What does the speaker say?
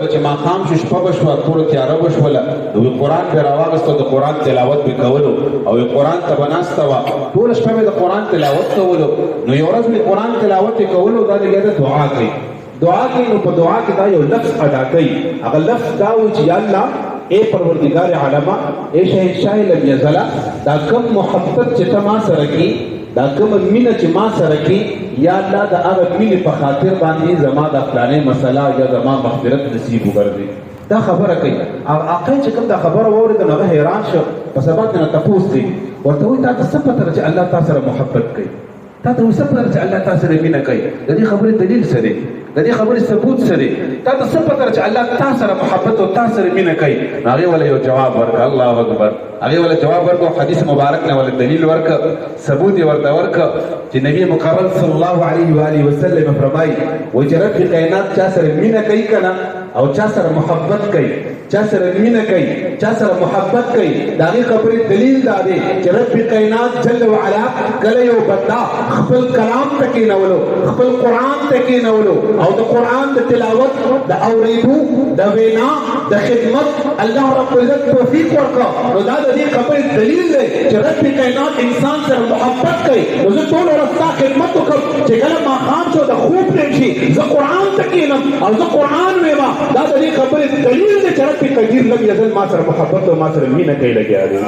چې ما خام شپه بشوه ټول تیاره بشوله د قرآن به راواغسته د قرآن تلاوت به کولو او قرآن ته به ناسته وه ټوله شپه مې د قرآن تلاوت کولو نو یو ورځ مې قرآن تلاوت یې کولو دا لګیا ده دعا کوي نو په دعا کې دا یو لفظ ادا کوي هغه لفظ دا و چې یا الله اے پروردگار عالمه اے شهنشاه لم یزله دا کوم محبت چې ته ما سره کې دا کوم مینه چې ما سره کې یا الله دا هغه مینې په خاطر باندې زما د فلانې مسله یا زما مغفرت نصیب وګرځي دا خبره کوي عاقل چې کوم دا خبره واورېده نو هغه حیران شو په سبا کې نه تپوس کوي ورته وایي تا ته څه پته ده چې الله تا سره محبت کوي تا ته څه پته ده چې الله تا سره مینه کوي د دې خبرې دلیل څه دی د دې خبرې ثبوت څه دی تا ته څه پته ده چې الله تا سره محبت او تا سره مینه کوي هغې وله یو جواب ورکړه الله اکبر هغې وله جواب ورکړو حدیث مبارک نه وله دلیل ورکړه ثبوت یې ورته ورکړه چې نبی مقرر صلی الله علیه و آله وسلم فرمایي وایي چې رب کائنات چا سره مینه کوي که نه او چا سره محبت کوي چا سره مینه کوي چا سره محبت کوي د هغې خبرې دلیل دا دی چې رب کائنات جل وعلا کله یو بنده خپل کلام ته کېنولو خپل قرآن ته کېنولو او د قرآن د تلاوت د اورېدو د وینا د خدمت الله رب العزت توفیق ورکړه نو دا د دې خبرې دلیل دی چې رب کائنات انسان سره محبت کوي نو زه ټوله ورځ ستا خدمت وکړم چې کله ماښام شو د خوب ټیم شي زه قرآن ته کښېنم او زه قرآن ویما دا د دې خبرې دلیل دی چې رب قدیر لم یزل ما سره محبت او ما سره مینه کوي لګیا دی